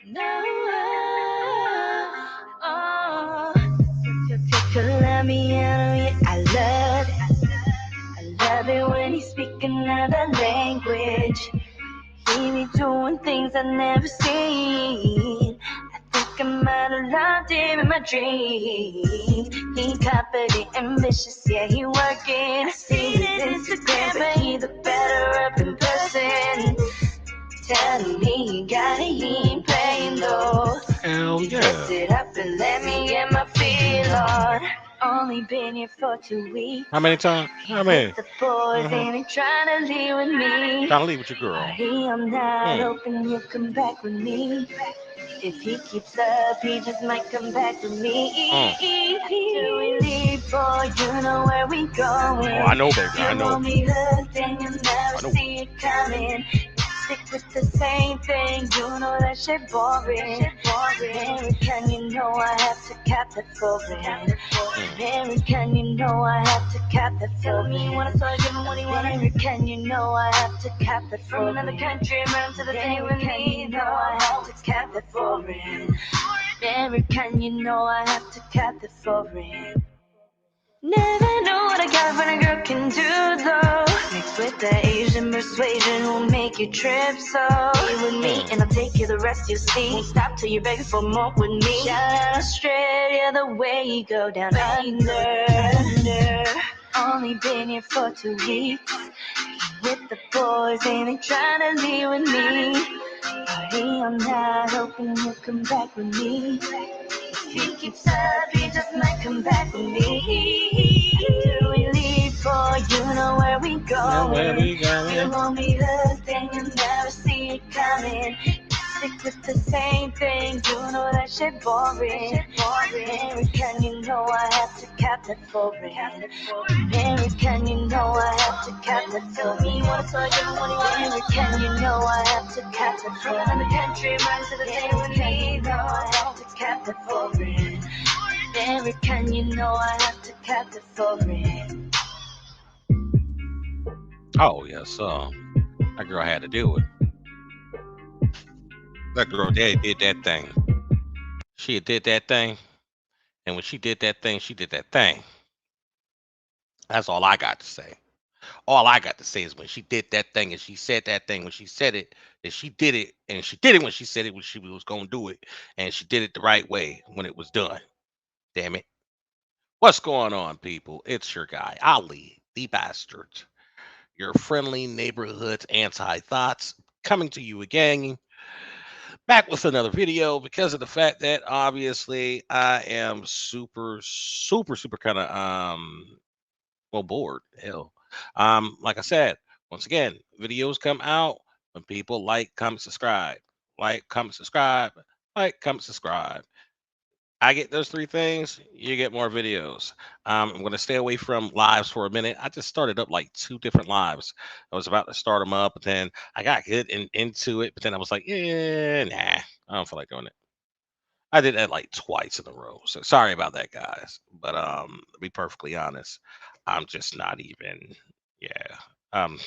No, oh, let me in on you. I love it. I love it when you speak another language. He be doing things I've never seen. I think I might have loved him in my dreams. He confident, ambitious, yeah, he working. I see his Instagram, but he the better up in person. Telling me he got it, he ain't playing though. Hell He yeah. dressed it up and let me get my feel on. Only been here for 2 weeks. How many times? How many? With the boys Mm-hmm. and he trying to leave with me. Trying to leave with your girl. Party, I'm not Mm. hoping he'll come back with me. If he keeps up, he just might come back with me. Do we leave, boy? You know where we going. Oh, I know, baby. I You know. want me hooked and you I never know. see it coming. Stick with the same thing, you know that shit boring. American, you know I have to cap that foreign. American, you know I have to cap that for me. Wanna start giving what he want. American, you know I have to cap that from another country. Run to the day with me, you know I have to cap that foreign. American, you know I have to cap that foreign. Never know what a California girl can do though. Mixed with the Asian persuasion will make you trip. So be with me and I'll take you the rest you'll see. Won't stop till you're begging for more with me. Shout out Australia, the way you go down under. Only been here for 2 weeks. With the boys and they trying to leave with me. Party, I'm not hoping you'll come back with me. If he keeps up, he just might come back with me. After we leave, boy, you know where we going. Where we You going? won't be hooked and you'll never see it coming. Stick with the same thing, you know that shit boring. American, you know I have to cap that foreign. American, you know I have to cap that for me. Wanna start giving money? American, you know I have to cap that for another country. Run to the day with me, you know I have to cap that foreign. American, you know I have to cap that foreign. Oh, yes. That girl had to do it. That girl did that thing. She did that thing. And when she did that thing, she did that thing. That's all I got to say. All I got to say is when she did that thing and she said that thing, when she said it, that she did it, and she did it when she said it, when she was going to do it, and she did it the right way when it was done. Damn it. What's going on, people? It's your guy, Ali, the bastard, your friendly neighborhood anti-thoughts, coming to you again, back with another video because of the fact that obviously I am super kind of well bored. Hell. Like I said, once again, videos come out when people like, comment, subscribe. Like, comment, subscribe. Like, comment, subscribe. I get those three things, you get more videos. I'm going to stay away from lives for a minute. I just started up like 2 different lives. I was about to start them up, but then I got good into it. But then I was like, yeah, nah, I don't feel like doing it. I did that like twice in a row. So sorry about that, guys. But to be perfectly honest, I'm just not even. Yeah, um,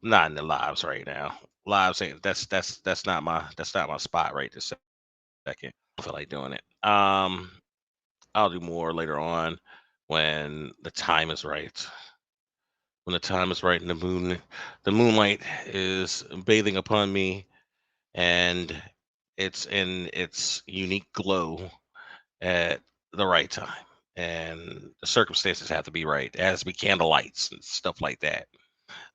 I'm not in the lives right now. Lives ain't that's not my spot right this second. I don't feel like doing it. I'll do more later on when the time is right. When the time is right and the moonlight is bathing upon me, and it's in its unique glow at the right time, and the circumstances have to be right. It has to be candlelights and stuff like that.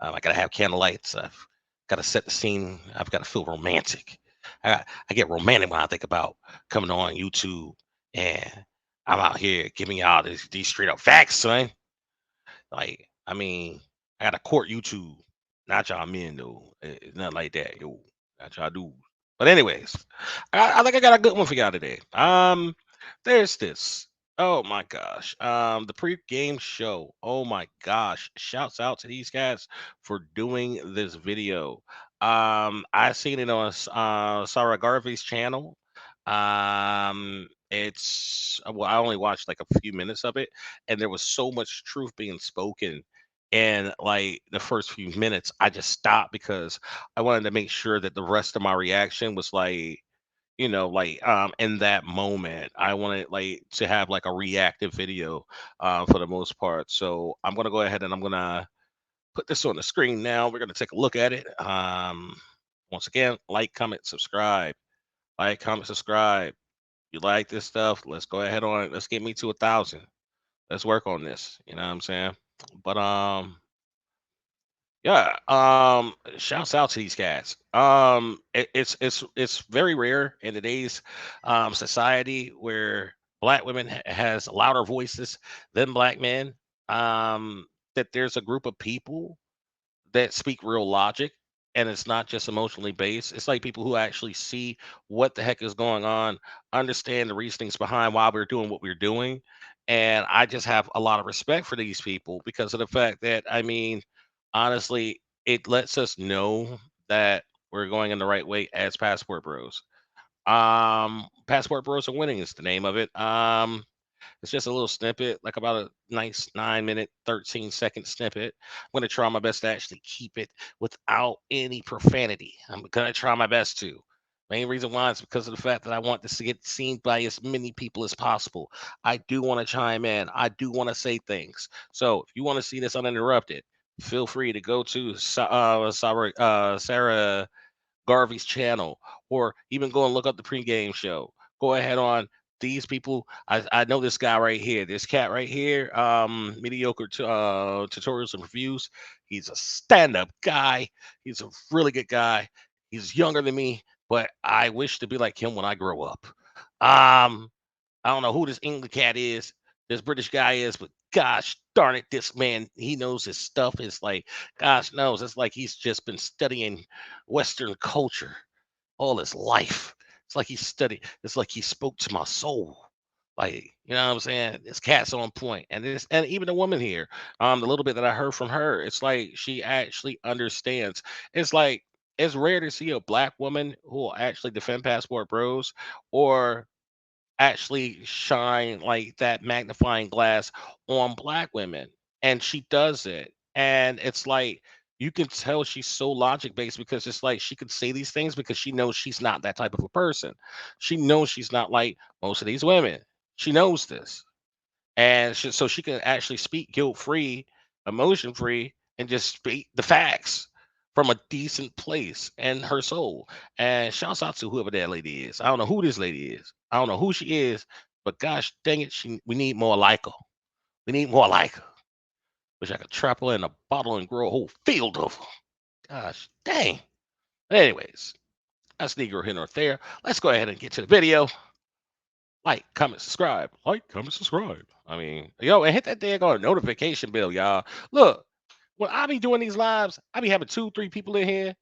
I gotta have candlelights. I've got to set the scene. I've got to feel romantic. I get romantic when I think about coming on YouTube and I'm out here giving y'all these straight up facts, son. Like, I mean, I got to court YouTube, not y'all men though. It's nothing like that, yo. Not y'all dudes. But anyways, I think I got a good one for y'all today. There's this. Oh my gosh. The pre-game show. Oh my gosh. Shouts out to these guys for doing this video. I seen it on Sarah Garvey's channel. It's well, I only watched like a few minutes of it, and there was so much truth being spoken And like the first few minutes, I just stopped because I wanted to make sure that the rest of my reaction was like, in that moment, I wanted like to have like a reactive video for the most part. So I'm gonna go ahead and I'm gonna put this on the screen now. We're gonna take a look at it. Once again, like, comment, subscribe. Like, comment, subscribe. You like this stuff? Let's go ahead on. Let's get me to 1,000. Let's work on this. You know what I'm saying? But yeah. Shouts out to these cats. It's very rare in today's society where black women has louder voices than black men. Um, that there's a group of people that speak real logic, and it's not just emotionally based. It's like people who actually see what the heck is going on, understand the reasonings behind why we're doing what we're doing. And I just have a lot of respect for these people because of the fact that, I mean, honestly, it lets us know that we're going in the right way as Passport Bros. Passport Bros are winning is the name of it. It's just a little snippet, like about a nice 9 minute, 13-second snippet. I'm going to try my best to actually keep it without any profanity. I'm going to try my best to. Main reason why is because of the fact that I want this to get seen by as many people as possible. I do want to chime in. I do want to say things. So if you want to see this uninterrupted, feel free to go to Sarah Garvey's channel, or even go and look up the pregame show. Go ahead on these people. I know this guy right here, this cat right here, mediocre tutorials and reviews. He's a stand-up guy. He's a really good guy. He's younger than me, but I wish to be like him when I grow up. Um, I don't know who this English cat is, this British guy is, but gosh darn it, this man, he knows his stuff. It's like, gosh knows, it's like he's just been studying Western culture all his life. It's like he studied, it's like he spoke to my soul. Like, you know what I'm saying? This cat's on point. And even the woman here, the little bit that I heard from her, it's like she actually understands. It's like it's rare to see a black woman who will actually defend Passport Bros or actually shine like that magnifying glass on black women, and she does it. And it's like you can tell she's so logic based because it's like she could say these things because she knows she's not that type of a person. She knows she's not like most of these women. She knows this, and so she can actually speak guilt free, emotion free, and just speak the facts from a decent place and her soul. And shouts out to whoever that lady is. I don't know who this lady is. I don't know who she is, but gosh dang it, we need more like her. We need more like her. Wish I could trap her in a bottle and grow a whole field of her. Gosh dang. Anyways, that's Negro here nor there. Let's go ahead and get to the video. Like, comment, subscribe. Like, comment, subscribe. I mean, yo, and hit that daggone notification bell, y'all. Look, when I be doing these lives, I be having 2, 3 people in here,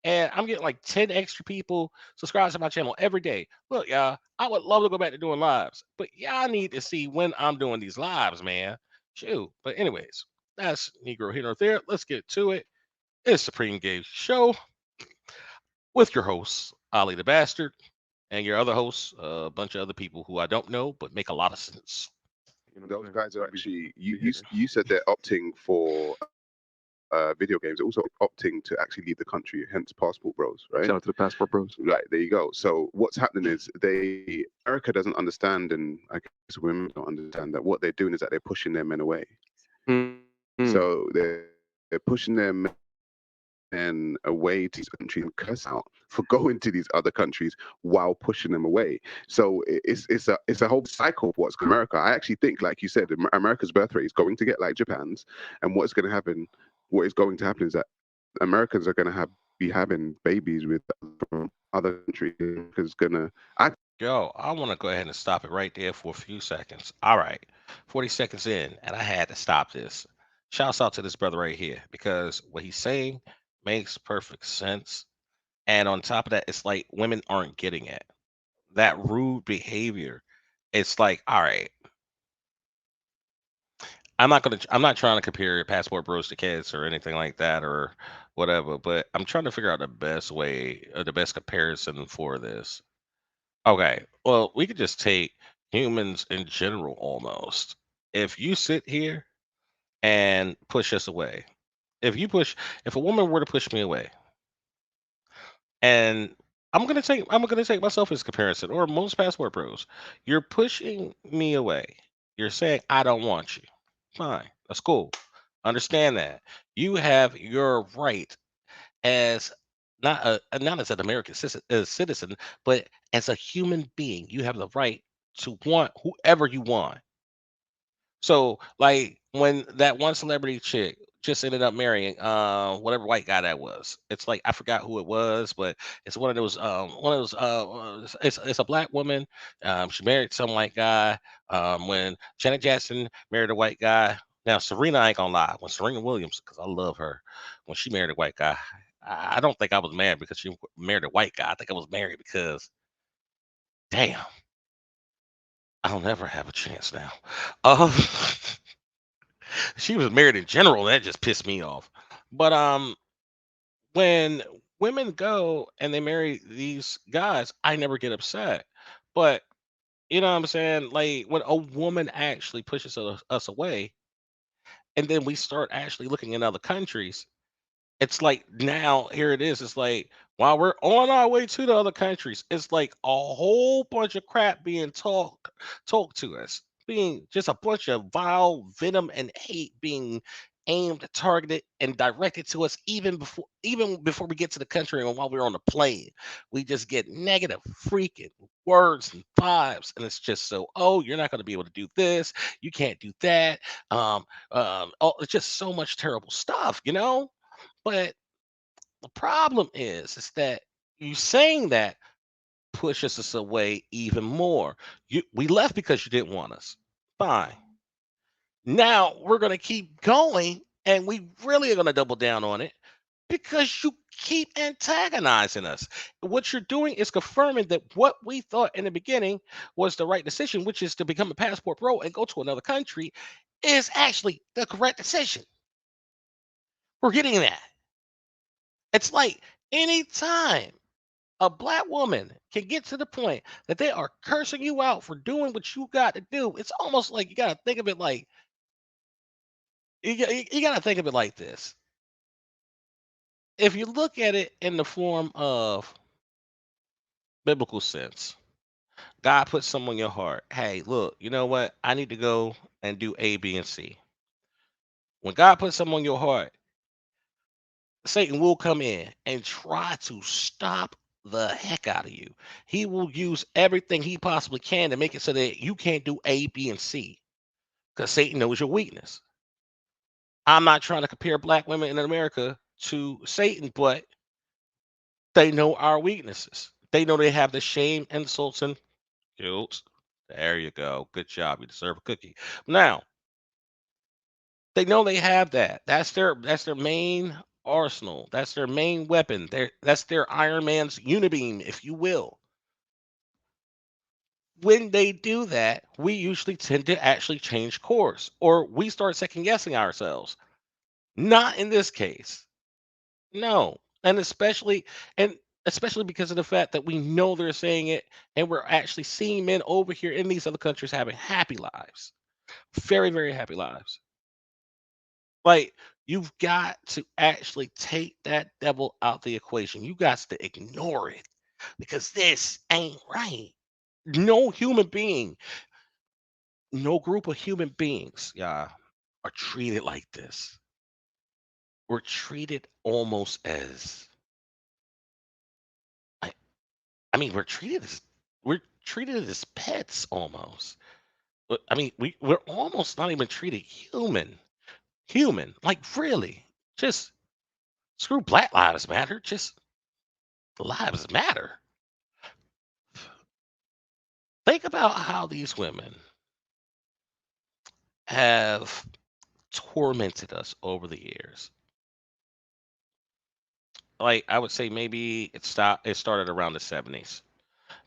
and I'm getting like 10 extra people subscribe to my channel every day. Look, y'all, I would love to go back to doing lives, but y'all need to see when I'm doing these lives, man. Shoot. But anyways, that's Negro here nor there. Let's get to it. It's Supreme Gay Show with your host, Ali the Bastard, and your other hosts, a bunch of other people who I don't know, but make a lot of sense. Those guys are actually you said they're opting for video games. They're also opting to actually leave the country, hence Passport Bros, right? Shout out to the Passport Bros. Right, there you go. So what's happening is America doesn't understand, and I guess women don't understand that what they're doing is that they're pushing their men away. So they're pushing their men away to these countries and curse out for going to these other countries while pushing them away. So it's a whole cycle of what's America. I actually think, like you said, America's birth rate is going to get like Japan's, and what is going to happen is that Americans are going to be having babies with from other countries because Yo, I want to go ahead and stop it right there for a few seconds. All right, 40 seconds in, and I had to stop this. Shouts out to this brother right here because what he's saying makes perfect sense. And on top of that, it's like women aren't getting it. That rude behavior. It's like, all right, I'm not trying to compare Passport Bros to kids or anything like that or whatever, but I'm trying to figure out the best way or the best comparison for this. Okay, well, we could just take humans in general almost. If you sit here and push us away. If a woman were to push me away, and I'm gonna take myself as comparison, or most passport pros, you're pushing me away. You're saying I don't want you. Fine, that's cool. Understand that you have your right as not as an American citizen, but as a human being. You have the right to want whoever you want. So, like, when that one celebrity chick just ended up marrying whatever white guy that was. It's like I forgot who it was, but it's it's a black woman. She married some white guy. When Janet Jackson married a white guy. Now Serena, I ain't gonna lie, when Serena Williams, because I love her, when she married a white guy, I don't think I was mad because she married a white guy. I think I was married because damn, I don't ever have a chance now. Um she was married in general. That just pissed me off. But when women go and they marry these guys, I never get upset. But you know what I'm saying? Like when a woman actually pushes us away, and then we start actually looking in other countries, it's like now here it is. It's like while we're on our way to the other countries, it's like a whole bunch of crap being talked to us, being just a bunch of vile venom and hate being aimed, targeted, and directed to us even before we get to the country and while we're on the plane. We just get negative freaking words and vibes, and it's just so you're not going to be able to do this, you can't do that. It's just so much terrible stuff. But the problem is that you saying that pushes us away even more. We left because you didn't want us. Fine. Now we're gonna keep going, and we really are gonna double down on it because you keep antagonizing us. What you're doing is confirming that what we thought in the beginning was the right decision, which is to become a passport pro and go to another country, is actually the correct decision. We're getting that. It's like anytime a black woman can get to the point that they are cursing you out for doing what you got to do, it's almost like you got to think of it like you got to think of it like this. If you look at it in the form of biblical sense, God put something on your heart. Hey, look, you know what? I need to go and do A, B, and C. When God puts something on your heart, Satan will come in and try to stop the heck out of you. He will use everything he possibly can to make it so that you can't do A, B, and C because Satan knows your weakness. I'm not trying to compare black women in America to Satan, but they know our weaknesses. They know they have the shame, insults, and guilt. There you go. Good job. You deserve a cookie. Now, they know they have that. That's their main arsenal. That's their main weapon. That's their Iron Man's unibeam, if you will. When they do that, we usually tend to actually change course or we start second guessing ourselves. Not in this case. No. And especially because of the fact that we know they're saying it and we're actually seeing men over here in these other countries having happy lives. Very, very happy lives. Like you've got to actually take that devil out the equation. You got to ignore it because this ain't right. No human being, no group of human beings, yeah, are treated like this. We're treated almost as I, I mean, we're treated as pets almost. I mean, we're almost not even treated human. Human, like really. Just screw Black Lives Matter. Just lives matter. Think about how these women have tormented us over the years. Like I would say maybe it started around the 70s.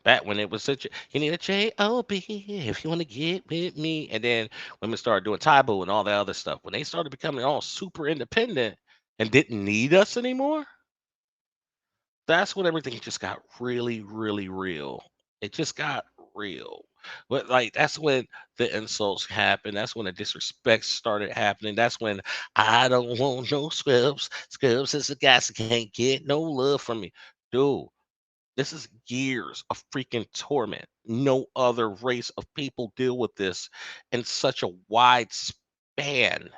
Back when it was such a you need a J-O-B if you want to get with me. And then women started doing Taibo and all that other stuff. When they started becoming all super independent and didn't need us anymore, that's when everything just got really, really real. It just got real. But like that's when the insults happen. That's when the disrespect started happening. That's when I don't want no scrubs. Scrubs is the guys that can't get no love from me. Dude, this is years of freaking torment. No other race of people deal with this in such a wide span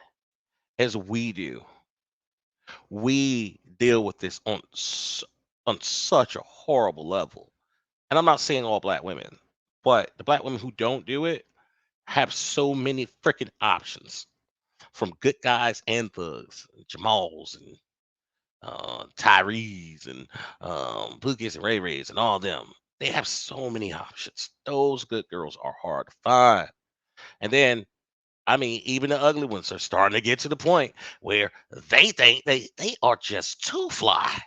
as we do. We deal with this on such a horrible level. And I'm not saying all black women, but the black women who don't do it have so many freaking options from good guys and thugs, Jamals and Tyrese and Bluegies and Ray Rays and all them. They have so many options. Those good girls are hard to find. And then, I mean, even the ugly ones are starting to get to the point where they think they are just too fly.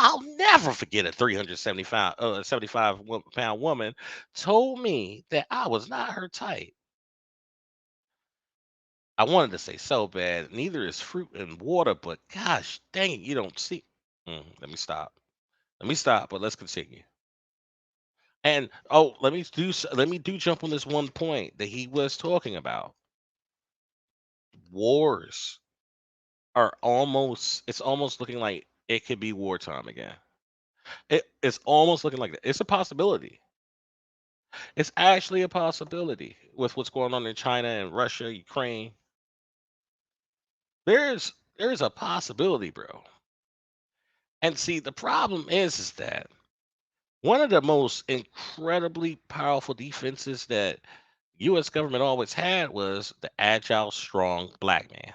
I'll never forget a 75 pound woman told me that I was not her type. I wanted to say so bad, neither is fruit and water, but gosh dang it, you don't see. Let me stop. Let me stop, but let's continue. And oh, let me do jump on this one point that he was talking about. Wars are almost it's almost looking like it could be wartime again. It's almost looking like that. It's a possibility. It's actually a possibility with what's going on in China and Russia, Ukraine. There's a possibility, bro. And see, the problem is that one of the most incredibly powerful defenses that U.S. government always had was the agile, strong black man.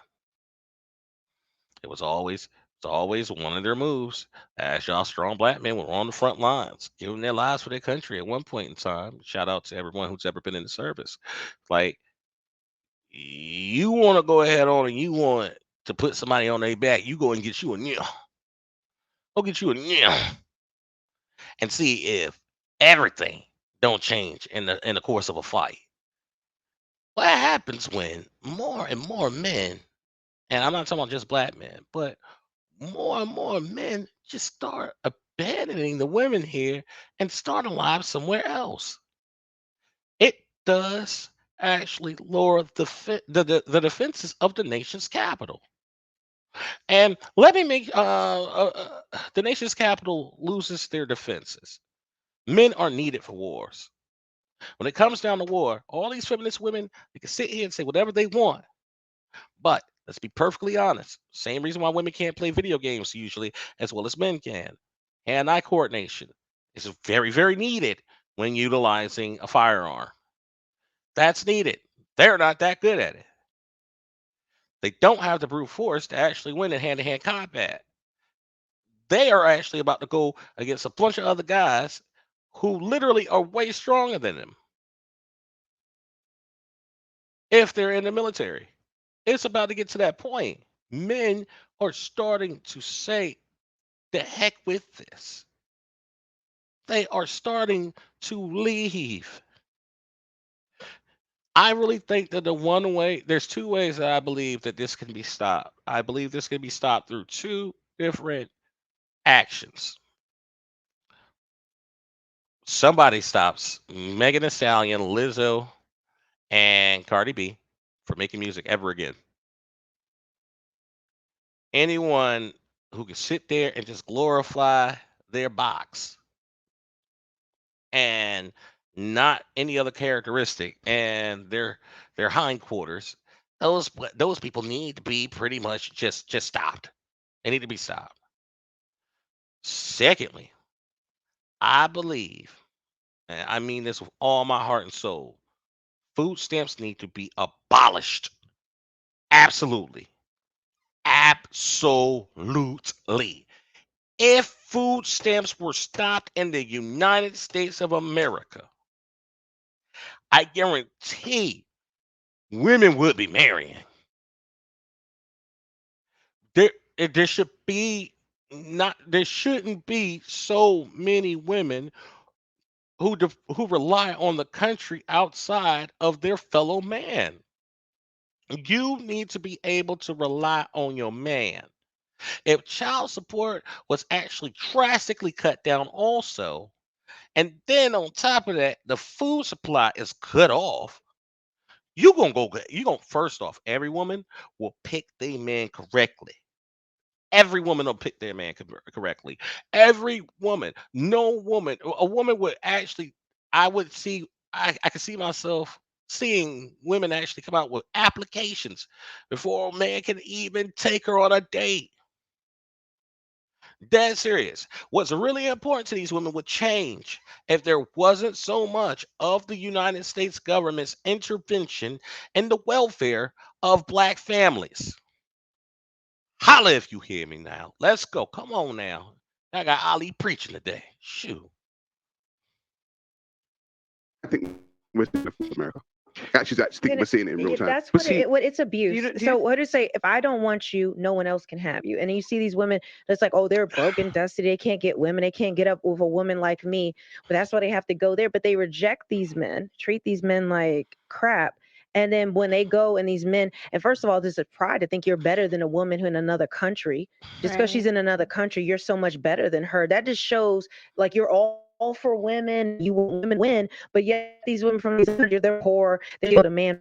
It's always one of their moves. Agile, strong black men were on the front lines, giving their lives for their country at one point in time. Shout out to everyone who's ever been in the service. Like you want to go ahead on and you want to put somebody on their back, you go and get you a yeah. Go get you a yeah. And see if everything don't change in the course of a fight. What happens when more and more men, and I'm not talking about just black men, but more and more men just start abandoning the women here and starting lives somewhere else. It does actually lower the defenses of the nation's capital. And let me make the nation's capital loses their defenses. Men are needed for wars. When it comes down to war, all these feminist women, they can sit here and say whatever they want. But let's be perfectly honest. Same reason why women can't play video games usually as well as men can. Hand-eye coordination is very, very needed when utilizing a firearm. That's needed. They're not that good at it. They don't have the brute force to actually win in hand-to-hand combat. They are actually about to go against a bunch of other guys who literally are way stronger than them if they're in the military. It's about to get to that point. Men are starting to say, the heck with this. They are starting to leave. I really think that there's two ways that I believe that this can be stopped. I believe this can be stopped through two different actions. Somebody stops Megan Thee Stallion, Lizzo, and Cardi B from making music ever again. Anyone who can sit there and just glorify their box and not any other characteristic and their hindquarters, those people need to be pretty much just stopped. They need to be stopped. Secondly, I believe, and I mean this with all my heart and soul, food stamps need to be abolished. Absolutely. Absolutely. If food stamps were stopped in the United States of America, I guarantee women would be marrying. There should be not there shouldn't be so many women who rely on the country outside of their fellow man. You need to be able to rely on your man. If child support was actually drastically cut down also, and then on top of that, the food supply is cut off. You gonna go get you gonna first off, every woman will pick their man correctly. Every woman will pick their man correctly. Every woman, no woman, a woman would actually, I would see, I could see myself seeing women actually come out with applications before a man can even take her on a date. Dead serious. What's really important to these women would change if there wasn't so much of the United States government's intervention in the welfare of black families. Holla if you hear me now. Let's go. Come on now. I got Ali preaching today. Shoot. I think we're seeing it from America. Actually, I think we're seeing it in real time. That's what it's abuse. So what to say? If I don't want you, no one else can have you. And then you see these women that's like, oh, they're broken, dusty. They can't get women. They can't get up with a woman like me. But that's why they have to go there. But they reject these men, treat these men like crap. And then when they go and these men, and first of all, this is pride to think you're better than a woman who in another country. Just because she's in another country, you're so much better than her. That just shows like you're all for women, you want women win, but yet these women from these countries, they're poor, they go to man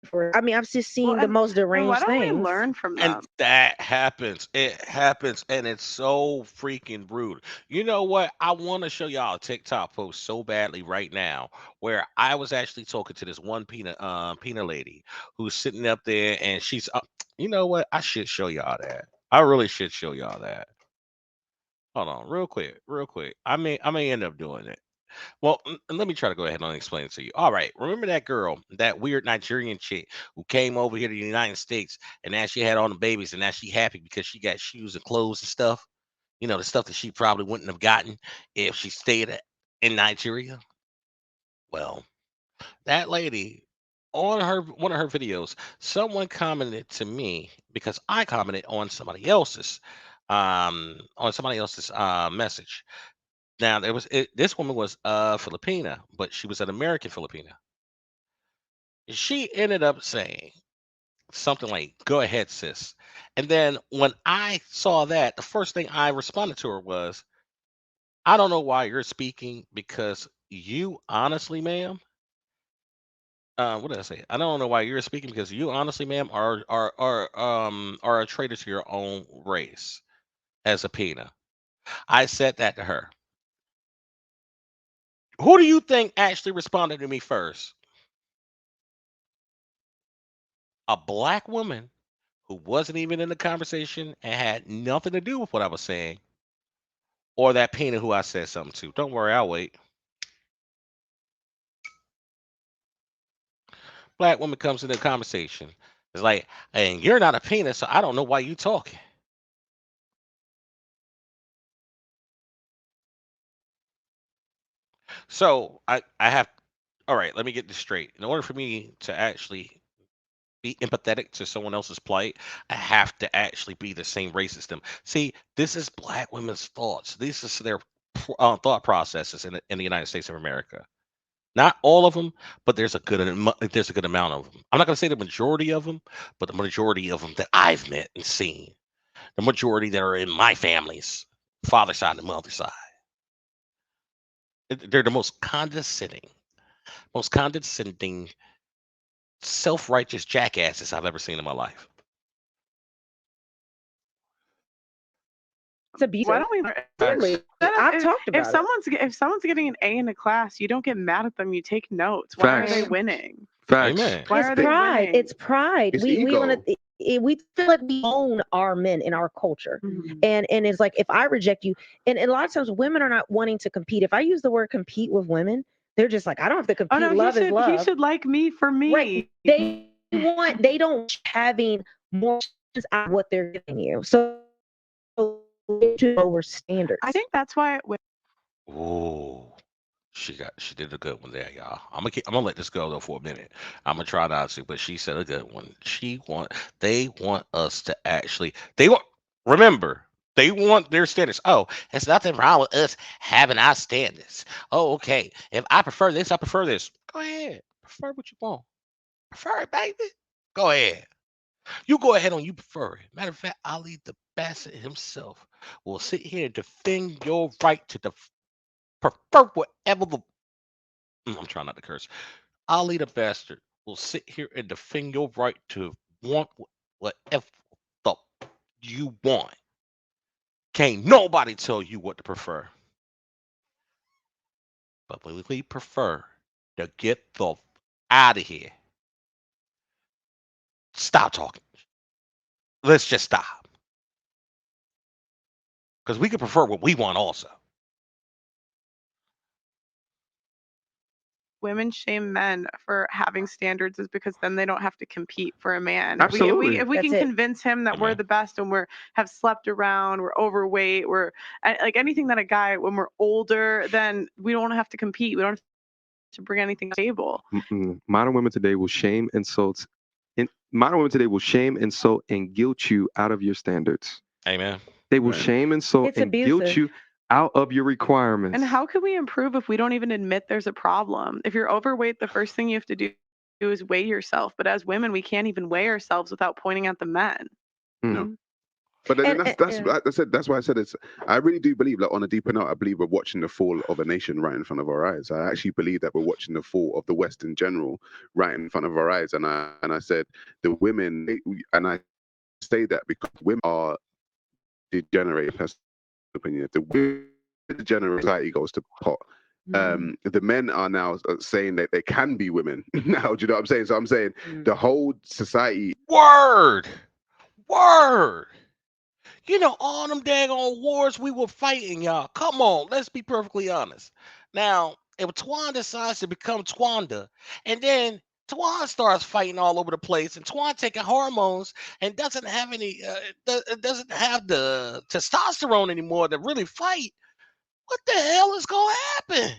for. I mean, I've just seen the most deranged why don't things. we learn from them? And that happens. It happens, and it's so freaking rude. You know what? I want to show y'all a TikTok post so badly right now, where I was actually talking to this one peanut lady who's sitting up there, and she's. You know what? I should show y'all that. I really should show y'all that. Hold on, real quick. I may end up doing it. Well, let me try to go ahead and explain it to you. All right, remember that girl, that weird Nigerian chick who came over here to the United States, and now she had all the babies, and now she happy because she got shoes and clothes and stuff. You know, the stuff that she probably wouldn't have gotten if she stayed in Nigeria. Well, that lady, on one of her videos, someone commented to me because I commented on somebody else's message. Now this woman was Filipina, but she was an American Filipina. She ended up saying something like, "Go ahead, sis." And then when I saw that, the first thing I responded to her was, "I don't know why you're speaking, because you honestly, ma'am, what did I say? I don't know why you're speaking, because you honestly, ma'am, are a traitor to your own race as a Pina." I said that to her. Who do you think actually responded to me first? A black woman who wasn't even in the conversation and had nothing to do with what I was saying, or that Pina who I said something to. Don't worry, I'll wait. Black woman comes into the conversation. It's like, and you're not a Pina, so I don't know why you talking. So I have, all right, let me get this straight. In order for me to actually be empathetic to someone else's plight, I have to actually be the same race as them. See, this is black women's thoughts. These are their thought processes in the United States of America. Not all of them, but there's a good amount of them. I'm not going to say the majority of them, but the majority of them that I've met and seen. The majority that are in my family's father side and mother side. They're the most condescending, self-righteous jackasses I've ever seen in my life. It's abusive. Why don't we learn? I've talked about if someone's getting an A in a class, you don't get mad at them. You take notes. Why are they winning? Facts. Amen. Why are they winning? It's pride. It's We ego. want to. We feel like we own our men in our culture, and it's like if I reject you, and a lot of times women are not wanting to compete. If I use the word compete with women, they're just like, I don't have to compete. Oh no, love is love. He should like me for me. Right. They don't having more out of what they're giving you. So to lower standards. I think that's why. Oh, she did a good one there, y'all. I'm gonna let this go though for a minute. I'm gonna try not to, but she said a good one. They want us to actually. Remember. They want their standards. Oh, there's nothing wrong with us having our standards. Oh, okay. If I prefer this, I prefer this. Go ahead. Prefer what you want. Prefer it, baby. Go ahead. You go ahead on you prefer it. Matter of fact, Ali the Bassett himself will sit here and defend your right to prefer whatever the I'm trying not to curse. Ali the bastard will sit here and defend your right to want whatever the you want. Can't nobody tell you what to prefer. But we prefer to get the out of here. Stop talking. Let's just stop. Because we can prefer what we want also. Women shame men for having standards is because then they don't have to compete for a man. Absolutely. If we That's can it. convince him that we're the best and have slept around, we're overweight, we're like anything that a guy when we're older, then we don't have to compete. We don't have to bring anything to the table. Modern women today will shame, insult, and guilt you out of your standards. Amen. They will shame, insult, It's and guilt abusive. you out of your requirements. And how can we improve if we don't even admit there's a problem? If you're overweight, the first thing you have to do is weigh yourself. But as women, we can't even weigh ourselves without pointing at the men. No. But then that's why I said it's. I really do believe, like on a deeper note, I believe we're watching the fall of a nation right in front of our eyes. I actually believe that we're watching the fall of the West in general right in front of our eyes. And I said the women, and I say that because women are degenerate. Personal opinion. If the women degenerate, society goes to pot. The men are now saying that they can be women now. Do you know what I'm saying? So I'm saying the whole society. Word. You know, all them daggone wars we were fighting, y'all. Come on, let's be perfectly honest. Now, if Twan decides to become Twanda, and then Twan starts fighting all over the place, and Twan taking hormones and doesn't have any, doesn't have the testosterone anymore to really fight, what the hell is going to happen?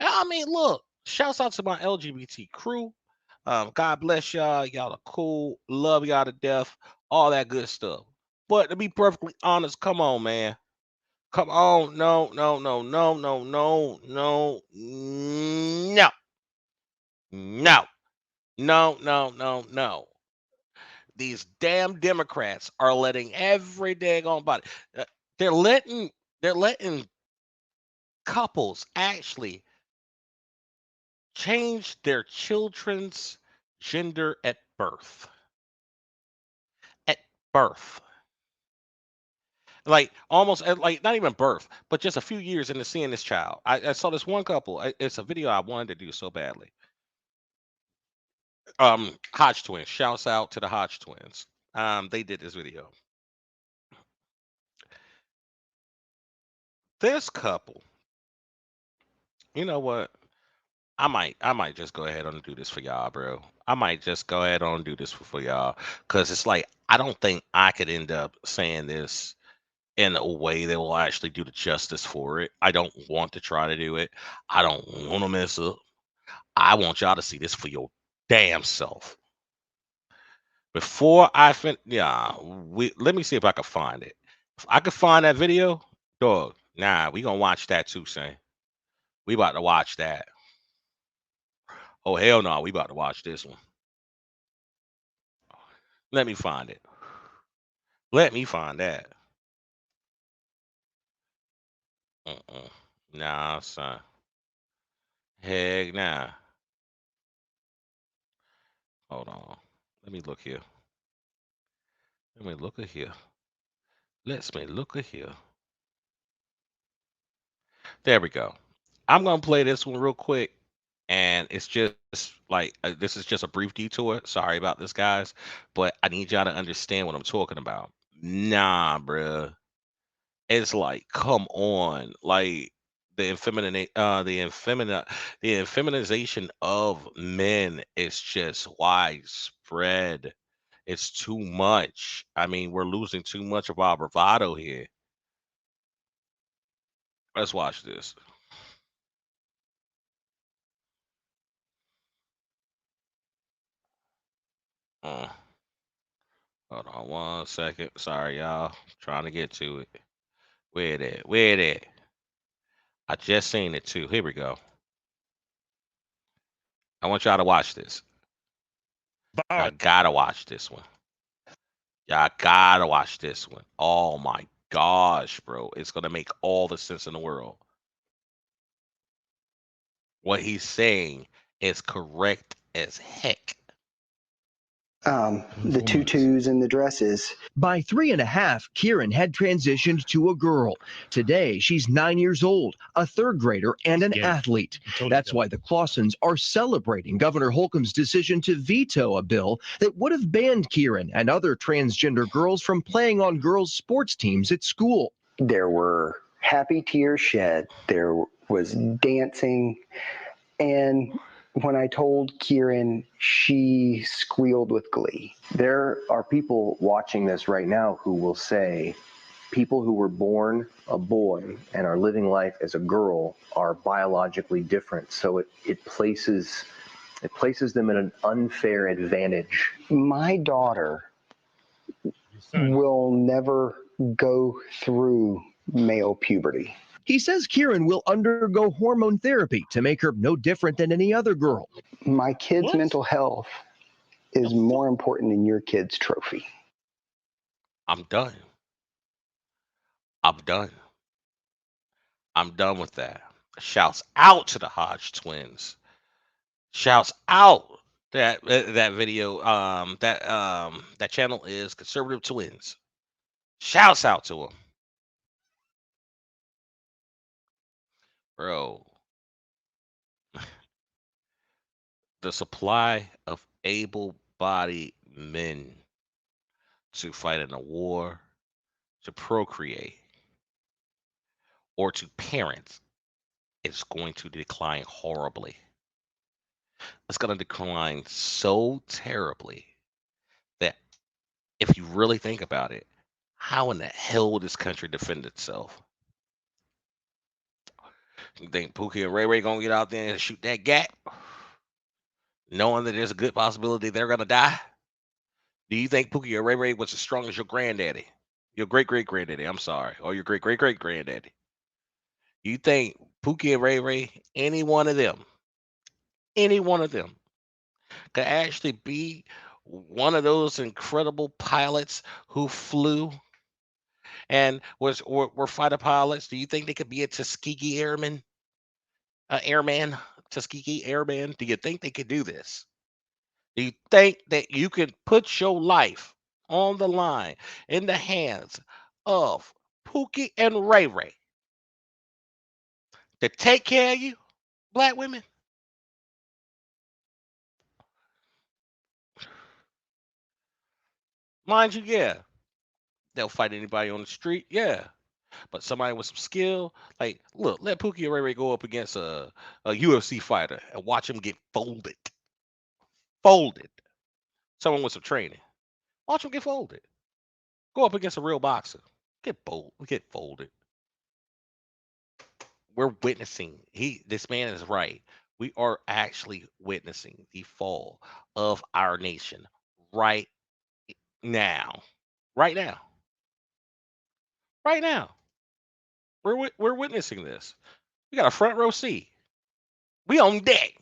I mean, look, shouts out to my LGBT crew. God bless y'all. Y'all are cool. Love y'all to death. All that good stuff. But to be perfectly honest, come on, man. Come on. No. These damn Democrats are letting every daggone body. They're letting couples actually change their children's gender at birth. Like almost like not even birth, but just a few years into seeing this child. I saw this one couple. It's a video I wanted to do so badly. Hodge twins. Shouts out to the Hodge twins. They did this video. This couple. You know what? I might just go ahead and do this for y'all, bro. I might just go ahead and do this for y'all, because it's like I don't think I could end up saying this in a way that will actually do the justice for it. I don't want to try to do it. I don't want to mess up. I want y'all to see this for your damn self. Before I let me see if I can find it. If I can find that video, dog, nah, we gonna watch that too, Saint. We about to watch that. Oh hell no, we about to watch this one. Let me find it. Let me find that. Nah, son. Heck nah. Hold on. Let me look here. Let me look at here. Let's me look at here. There we go. I'm gonna play this one real quick, and it's just like this is just a brief detour. Sorry about this, guys, but I need y'all to understand what I'm talking about. Nah, bruh. It's like, come on, like the effeminization of men is just widespread. It's too much. I mean, we're losing too much of our bravado here. Let's watch this. Hold on 1 second. Sorry, y'all. Trying to get to it. Where it at? Where it at? I just seen it too. Here we go. I want y'all to watch this. I gotta watch this one. Y'all gotta watch this one. Oh my gosh, bro. It's gonna make all the sense in the world. What he's saying is correct as heck. The tutus and the dresses. By 3.5, Kieran had transitioned to a girl. Today, she's 9 years old, a third grader, and an athlete. That's why the Clausens are celebrating Governor Holcomb's decision to veto a bill that would have banned Kieran and other transgender girls from playing on girls' sports teams at school. There were happy tears shed. There was dancing. And when I told Kieran, she squealed with glee. There are people watching this right now who will say people who were born a boy and are living life as a girl are biologically different. So it places them in an unfair advantage. My daughter will never go through male puberty. He says Kieran will undergo hormone therapy to make her no different than any other girl. My kid's mental health is more important than your kid's trophy. I'm done. I'm done. I'm done with that. Shouts out to the Hodge twins. Shouts out that video. That channel is Conservative Twins. Shouts out to them. Bro, the supply of able-bodied men to fight in a war, to procreate, or to parent is going to decline horribly. It's going to decline so terribly that if you really think about it, how in the hell will this country defend itself? You think Pookie and Ray Ray gonna get out there and shoot that gat, knowing that there's a good possibility they're gonna die? Do you think Pookie or Ray Ray was as strong as your granddaddy, your great great granddaddy? I'm sorry, or your great great great granddaddy? You think Pookie and Ray Ray, any one of them, could actually be one of those incredible pilots who flew and were fighter pilots? Do you think they could be a Tuskegee airman? Tuskegee airman? Do you think they could do this? Do you think that you could put your life on the line in the hands of Pookie and Ray Ray to take care of you, black women? Mind you, yeah, they'll fight anybody on the street, yeah. But somebody with some skill, like, look, let Pookie and Ray Ray go up against a UFC fighter and watch him get folded. Someone with some training. Watch him get folded. Go up against a real boxer. Get folded. We're witnessing. This man is right. We are actually witnessing the fall of our nation right now. Right now. We're witnessing this. We got a front row seat. We on deck.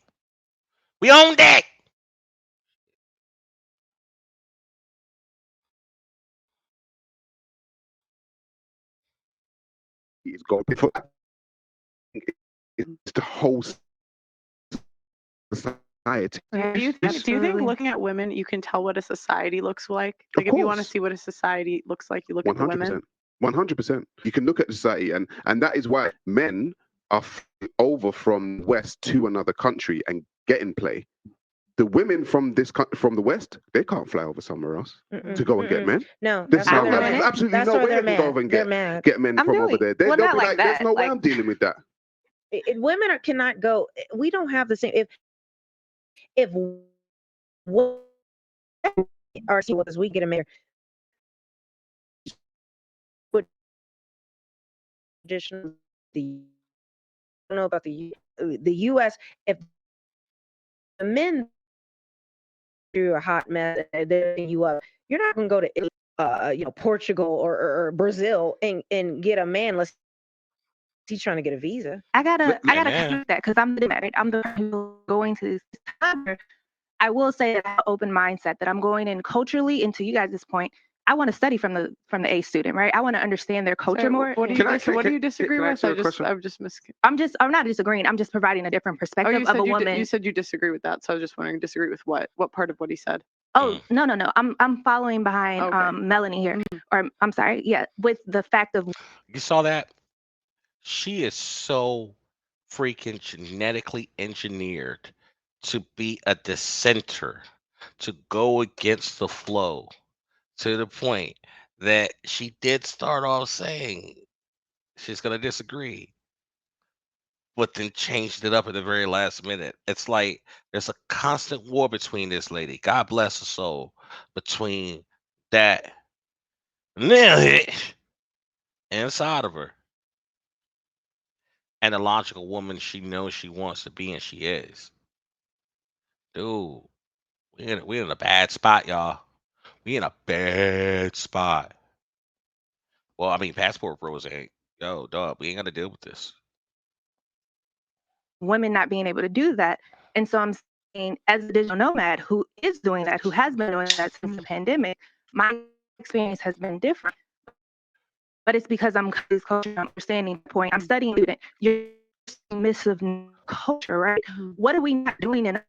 He's got before. It's the whole society. Do you think looking at women, you can tell what a society looks like? Like, if you want to see what a society looks like, you look at the women. 100%. You can look at society, and that is why men are over from West to another country and get in play. The women from the West, they can't fly over somewhere else to go and get men. No, there's absolutely no way they can go over and get men from over there. They'll be like, there's no way I'm dealing with that. Women cannot go. We don't have the same. If or see what we get a mayor. Traditional, I don't know about the U.S. If the men through a hot mess, they're you up. You're not going to go to Portugal or Brazil and get a man unless he's trying to get a visa. I gotta conclude that because I'm married. I'm the person who's going to this time. I will say that I have an open mindset that I'm going in culturally, and to you guys' point, I want to study from the A student, right? I want to understand their culture Sorry, more. what do and you what do you disagree can I with? ask you a question? I'm not disagreeing. I'm just providing a different Oh, perspective you of said a woman. you said you disagree with that, so I was just wondering, disagree with what? What part of what he said? Oh, no. I'm following behind Okay. Melanie here. Or I'm sorry, yeah, with the fact of You saw that? She is so freaking genetically engineered to be a dissenter, to go against the flow, to the point that she did start off saying she's gonna disagree, but then changed it up at the very last minute. It's like there's a constant war between this lady, God bless her soul, between that inside of her and the logical woman she knows she wants to be and she is. Dude, we in a bad spot, y'all. We in a bad spot. Well, I mean, passport bros ain't. Yo, dog, we ain't got to deal with this. women not being able to do that. And so I'm saying, as a digital nomad who is doing that, who has been doing that since the pandemic, my experience has been different. But it's because I'm this culture, I'm understanding the point. I'm studying student. You're submissive culture, right? What are we not doing in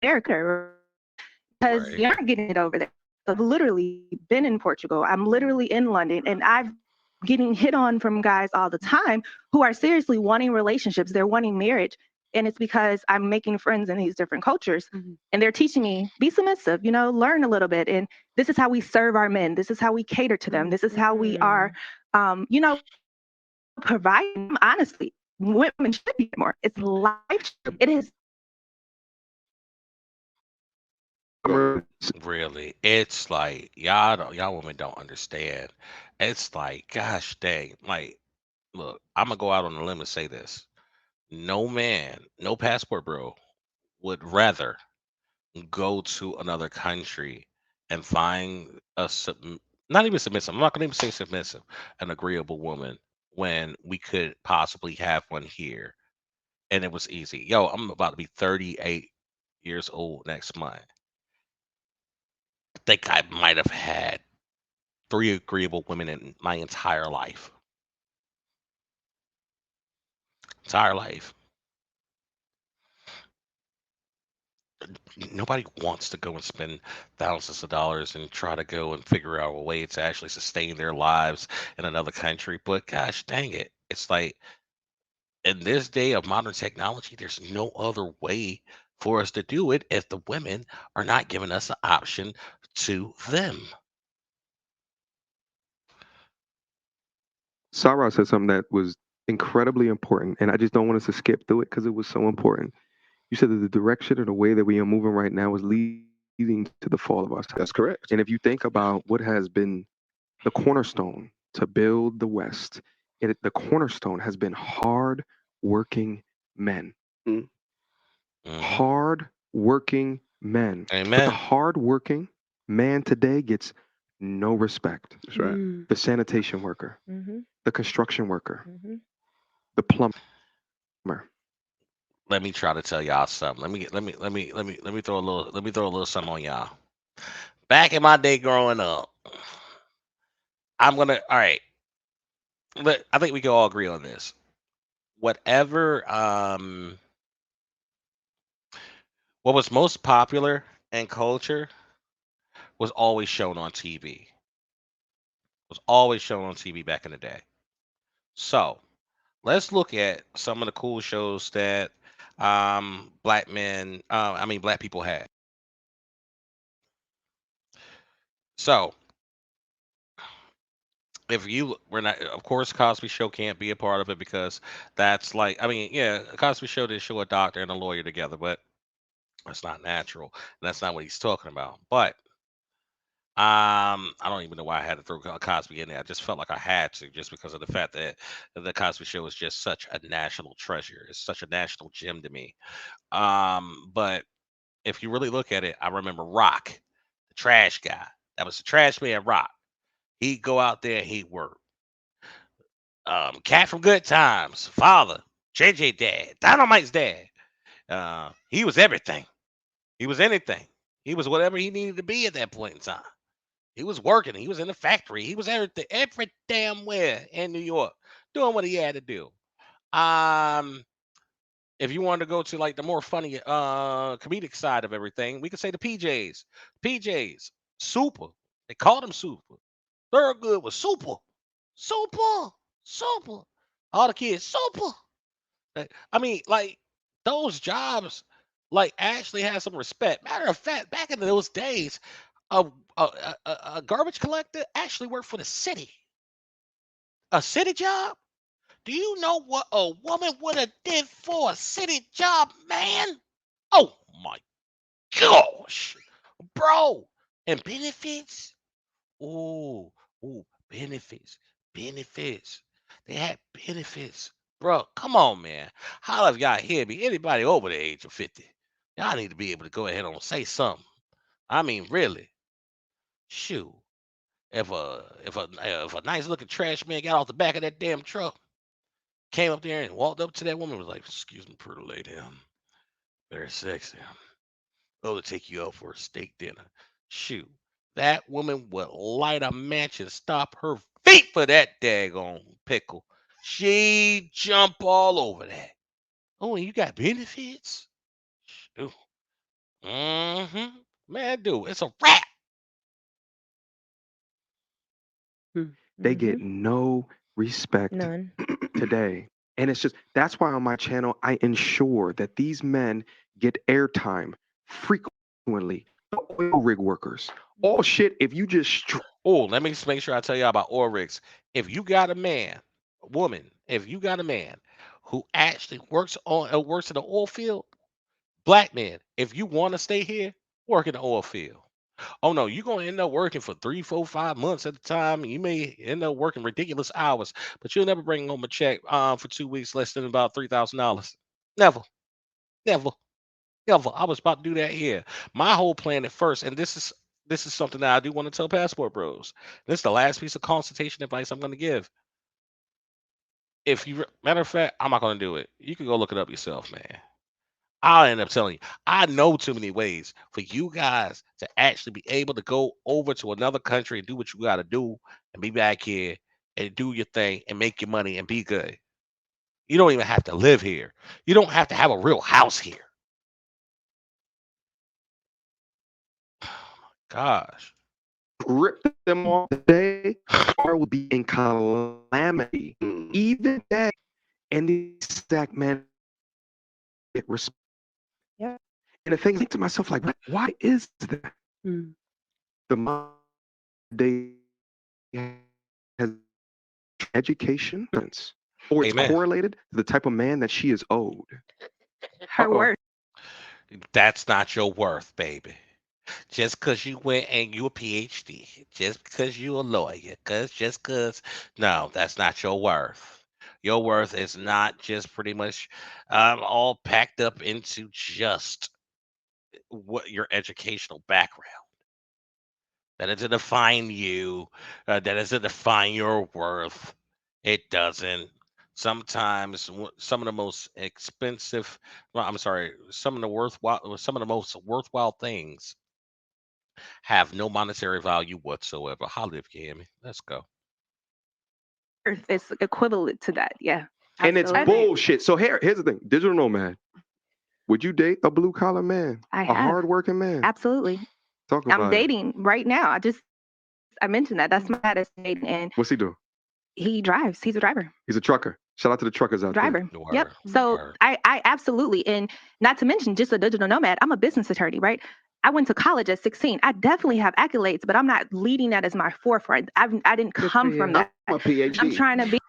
America? Because you're not getting it over there. I've literally been in Portugal. I'm literally in London, and I've getting hit on from guys all the time who are seriously wanting relationships. They're wanting marriage. And it's because I'm making friends in these different cultures. And they're teaching me, be submissive, learn a little bit. And this is how we serve our men. This is how we cater to them. This is how we are, providing. Honestly, women should be more. It's life. It is. Really, it's like y'all women don't understand. It's like, gosh dang, like, look, I'm gonna go out on a limb and say this: no man, no passport bro would rather go to another country and find not even submissive. I'm not gonna even say submissive, an agreeable woman when we could possibly have one here, and it was easy. Yo, I'm about to be 38 years old next month. I think I might have had 3 agreeable women in my entire life. Entire life. Nobody wants to go and spend thousands of dollars and try to go and figure out a way to actually sustain their lives in another country. But gosh dang it, it's like in this day of modern technology, there's no other way for us to do it if the women are not giving us an option to them. Sarah said something that was incredibly important, and I just don't want us to skip through it because it was so important. You said that the direction or the way that we are moving right now is leading to the fall of our society. That's correct. And if you think about what has been the cornerstone to build the West, the cornerstone has been hard working men. Hard working men. But Amen. the hard working man today gets no respect. That's right. The sanitation worker, the construction worker, the plumber. Let me try to tell y'all something. Let me throw a little something on y'all. Back in my day growing up, all right. But I think we can all agree on this. Whatever what was most popular in culture was always shown on TV. Was always shown on TV back in the day. So let's look at some of the cool shows that black people had. So if you we're not, of course, Cosby Show can't be a part of it because that's like, Cosby Show did show a doctor and a lawyer together, but that's not natural. And that's not what he's talking about. But I don't even know why I had to throw Cosby in there. I just felt like I had to, just because of the fact that the Cosby Show is just such a national treasure. It's such a national gem to me. But if you really look at it, I remember Rock, the trash guy. That was the trash man, Rock. He'd go out there and he'd work. Cat from Good Times, father, JJ dad, Dynamite's dad. He was everything. He was anything. He was whatever he needed to be at that point in time. He was working. He was in the factory. He was everything, every damn where in New York, doing what he had to do. If you wanted to go to like the more funny comedic side of everything, we could say the PJs. PJs, super. They called him super. Thurgood was super. Super. Super. All the kids, super. I mean, like those jobs like actually had some respect. Matter of fact, back in those days, a garbage collector actually worked for the city. A city job? Do you know what a woman would have did for a city job, man? Oh my gosh, bro! And benefits? Ooh, benefits, benefits. They had benefits, bro. Come on, man. How have y'all hear me? Anybody over the age of 50? Y'all need to be able to go ahead and say something. I mean, really. Shoot. If a nice looking trash man got off the back of that damn truck, came up there and walked up to that woman, was like, "Excuse me, pretty lady, very sexy. Oh, to take you out for a steak dinner." Shoot, that woman would light a match and stop her feet for that daggone pickle. She jump all over that. Oh, and you got benefits? Shoot. Mm-hmm. Man, dude, it's a wrap. They get no respect None. today. And it's just that's why on my channel I ensure that these men get airtime frequently. The oil rig workers. All shit, if you just Oh, let me just make sure I tell you about oil rigs. If you got a man, a woman, if you got a man who actually works in the oil field, black man, if you want to stay here, work in the oil field. Oh no, you're gonna end up working for 3, 4, 5 months at a time. You may end up working ridiculous hours, but you'll never bring home a check for 2 weeks less than about $3,000. Never, never, never. I was about to do that here. My whole plan at first, and this is something that I do want to tell Passport Bros. This is the last piece of consultation advice I'm gonna give. If you matter of fact, I'm not gonna do it. You can go look it up yourself, man. I'll end up telling you, I know too many ways for you guys to actually be able to go over to another country and do what you got to do and be back here and do your thing and make your money and be good. You don't even have to live here. You don't have to have a real house here. Gosh. rip them off today, or will be in calamity. Even that, and these stack men get respect. Yeah. And the thing I think to myself, like, why is that? The modern day has education, or it's Amen. correlated to the type of man that she is owed. Her worth. That's not your worth, baby. Just because you went and you a PhD, just because you a lawyer, just because, no, that's not your worth. Your worth is not just pretty much all packed up into just what your educational background. That doesn't define you. That doesn't define your worth. It doesn't. Sometimes some of the most expensive, well, I'm sorry, some of the most worthwhile things have no monetary value whatsoever. Holla if you hear me. Let's go. Earth is equivalent to that. Yeah. And it's absolutely. bullshit. So here's the thing: digital nomad. Would you date a blue collar man, I a have. hardworking man? Absolutely. Talk about I'm it. dating right now. I mentioned that. That's my status dating, and What's he do? he drives. He's a driver. He's a trucker. Shout out to the truckers out Driver. there. Yep. So I absolutely, and not to mention just a digital nomad. I'm a business attorney, right? I went to college at 16. I definitely have accolades, but I'm not leading that as my forefront. I didn't come from that. I'm a PhD. I'm trying to be.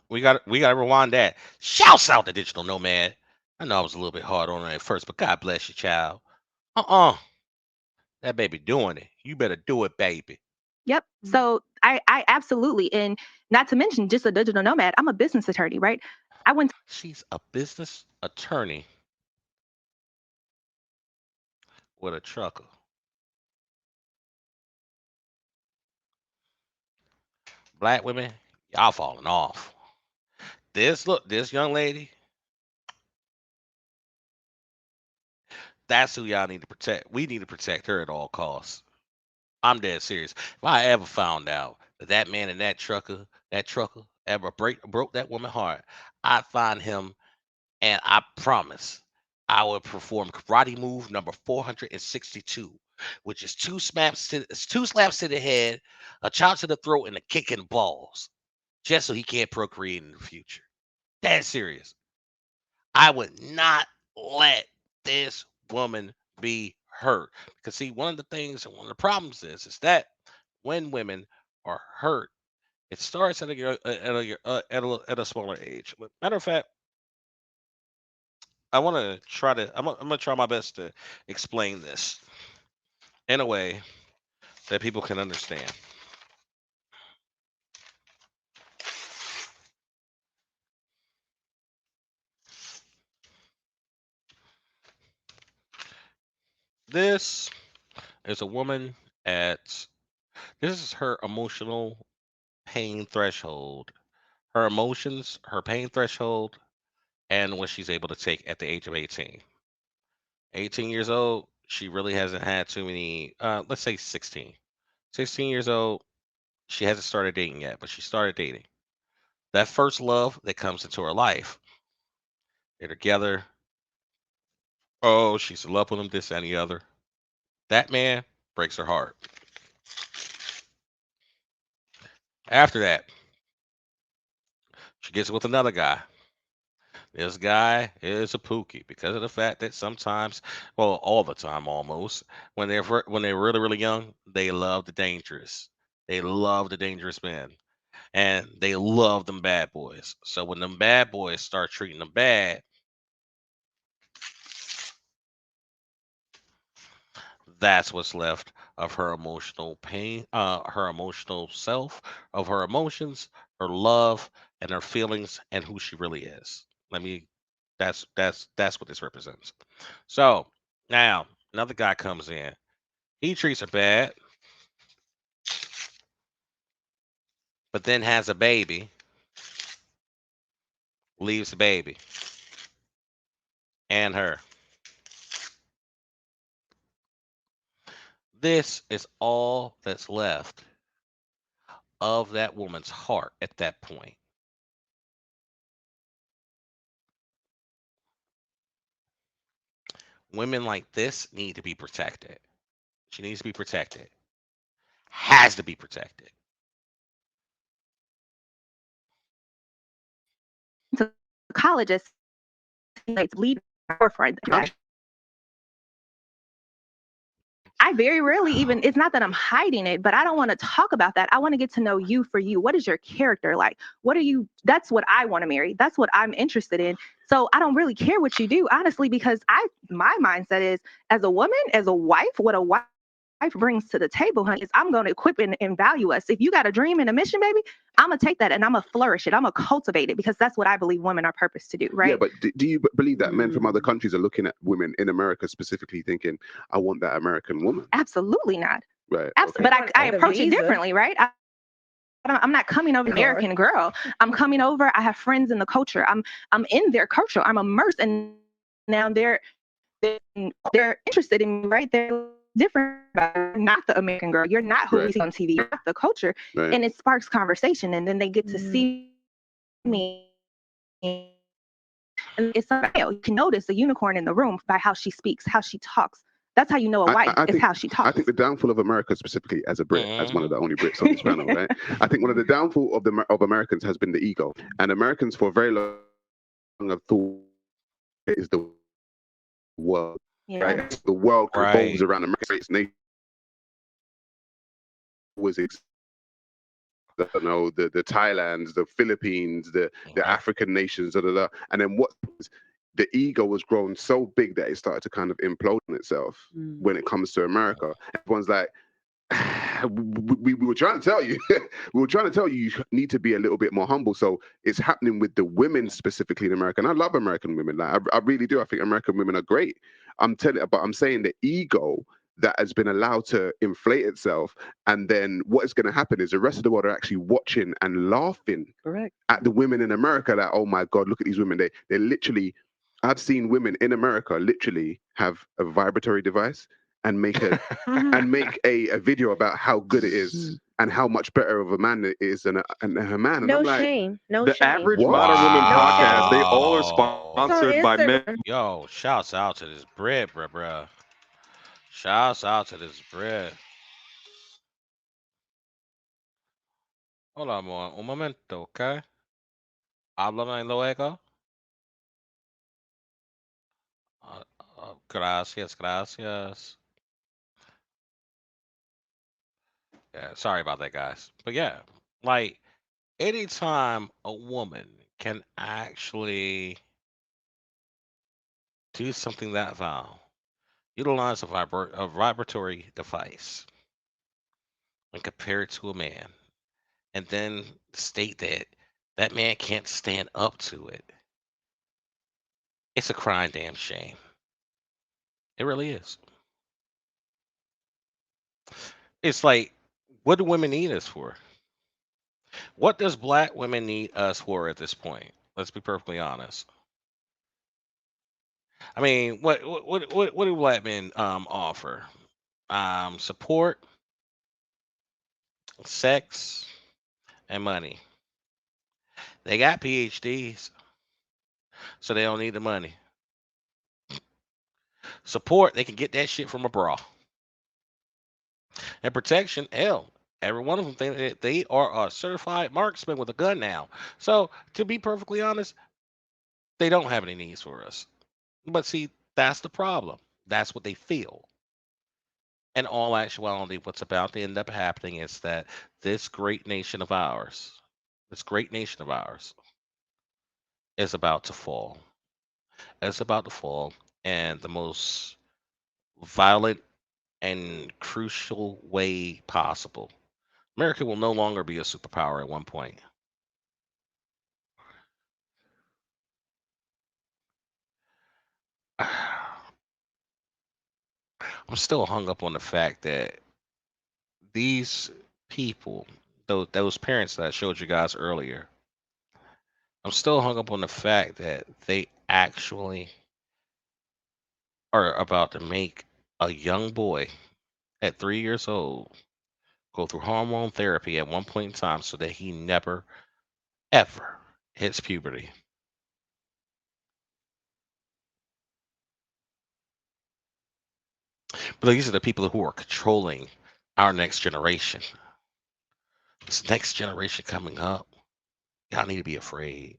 We got to rewind that. Shouts out to Digital Nomad. I know I was a little bit hard on her at first, but God bless you, child. That baby doing it. You better do it, baby. Yep. So I absolutely, and not to mention just a digital nomad. I'm a business attorney, right? I went. She's a business attorney with a trucker. Black women, y'all falling off. This young lady, that's who y'all need to protect. We need to protect her at all costs. I'm dead serious. If I ever found out that man and that trucker ever broke that woman heart, I'd find him, and I promise I would perform karate move number 462, which is two slaps to the head, a chop to the throat, and a kick in the balls, just so he can't procreate in the future. Dead serious. I would not let this woman be hurt. Because see, one of the things and one of the problems is that when women are hurt, it starts at a smaller age. But matter of fact, I want to try to. I'm gonna try my best to explain this in a way that people can understand. This is a woman at. This is her emotional pain threshold. Her emotions, her pain threshold, and what she's able to take at the age of 18. 18 years old, she really hasn't had too many, let's say 16. 16 years old, she hasn't started dating yet, but she started dating. That first love that comes into her life, they're together. Oh, she's in love with him, this and the other. That man breaks her heart. After that, she gets with another guy. This guy is a pookie because of the fact that sometimes, well, all the time almost, when they're really really young, they love the dangerous. They love the dangerous men, and they love them bad boys. So when them bad boys start treating them bad, that's what's left of her emotional pain, her emotional self, of her emotions, her love, and her feelings, and who she really is. Let me. That's what this represents. So now another guy comes in. He treats her bad, but then has a baby, leaves the baby and her. This is all that's left of that woman's heart at that point. Women like this need to be protected. She needs to be protected. Has to be protected. To college as like lead forefront. I very rarely even, it's not that I'm hiding it, but I don't want to talk about that. I want to get to know you for you. What is your character like? What are you? That's what I want to marry. That's what I'm interested in. So I don't really care what you do, honestly, because my mindset is as a woman, as a wife, what a wife brings to the table, honey, is I'm going to equip and value us. If you got a dream and a mission, baby, I'm going to take that and I'm going to flourish it. I'm going to cultivate it because that's what I believe women are purposed to do, right? Yeah, but do you believe that men from other countries are looking at women in America specifically thinking, I want that American woman? Absolutely not. Right. Absolutely. Okay. But I approach it differently, right? I'm not coming over American girl. I'm coming over. I have friends in the culture. I'm in their culture. I'm immersed, and now they're interested in me, right? They're different. You're not the American girl. You're not who we see on TV. You're not the culture, and it sparks conversation, and then they get to see me. And it's unreal. You can notice a unicorn in the room by how she speaks, how she talks. That's how you know a wife is how she talks. I think the downfall of America, specifically as a Brit, as one of the only Brits on this panel, right? I think one of the downfall of Americans has been the ego, and Americans for very long have thought it is the world, right? The world revolves around America. States nation was the Thailands, the Philippines, the African nations, and then what? The ego was grown so big that it started to kind of implode on itself when it comes to America. Everyone's like, we were trying to tell you, you need to be a little bit more humble. So it's happening with the women specifically in America. And I love American women. Like I really do. I think American women are great. But I'm saying the ego that has been allowed to inflate itself. And then what is going to happen is the rest of the world are actually watching and laughing at the women in America that, oh my God, look at these women. They're literally, I've seen women in America literally have a vibratory device and make a video about how good it is and how much better of a man it is than her man. And No I'm like, shame. No The shame. average What? modern woman No podcast, they shame. all are It's on sponsored by men. Instagram. Yo, shouts out to this bread, bruh. Shouts out to this bread. Hola, amor. Un momento, okay? Háblame luego. Gracias. Yeah, sorry about that, guys. But yeah, like anytime a woman can actually do something that vile, utilize a vibratory device and compare it to a man, and then state that that man can't stand up to it, it's a crying damn shame. It really is. It's like, what do women need us for? What does black women need us for at this point? Let's be perfectly honest. I mean, what do black men offer? Support, sex, and money. They got PhDs, so they don't need the money. Support, they can get that shit from a bra. And protection, hell, every one of them think that they are a certified marksman with a gun now. So to be perfectly honest, they don't have any needs for us. But see, that's the problem. That's what they feel. In all actuality, what's about to end up happening is that this great nation of ours, this great nation of ours, is about to fall. It's about to fall, and the most violent and crucial way possible. America will no longer be a superpower at one point. I'm still hung up on the fact that these people, those parents that I showed you guys earlier, I'm still hung up on the fact that they actually are about to make a young boy at 3 years old go through hormone therapy at one point in time so that he never, ever hits puberty. But these are the people who are controlling our next generation. This next generation coming up, y'all need to be afraid.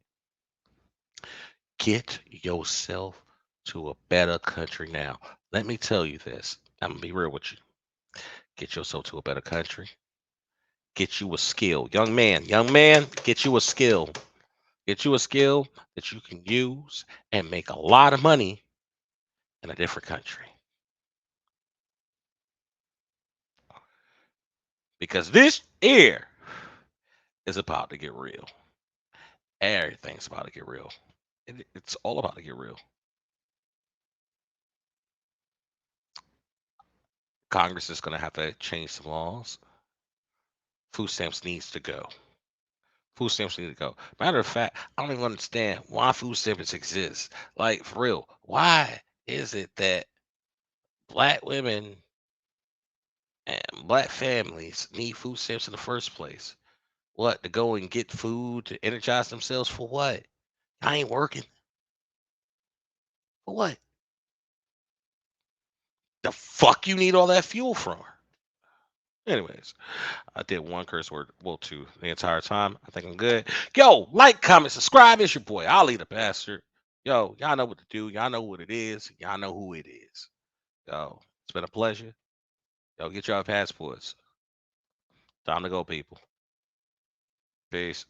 Get yourself to a better country now. Let me tell you this. I'm gonna be real with you. Get yourself to a better country. Get you a skill. Young man, get you a skill. Get you a skill that you can use and make a lot of money in a different country. Because this year is about to get real. Everything's about to get real. It's all about to get real. Congress is going to have to change some laws. Food stamps needs to go. Food stamps need to go. Matter of fact, I don't even understand why food stamps exist. Like, for real, why is it that black women and black families need food stamps in the first place? What, to go and get food to energize themselves for what? I ain't working. For what? The fuck you need all that fuel from? Anyways, I did one curse word, well, two the entire time. I think I'm good. Yo, like, comment, subscribe. It's your boy, Ali the Bastard. Yo, y'all know what to do. Y'all know what it is. Y'all know who it is. Yo, it's been a pleasure. Yo, get your passports. Time to go, people. Peace.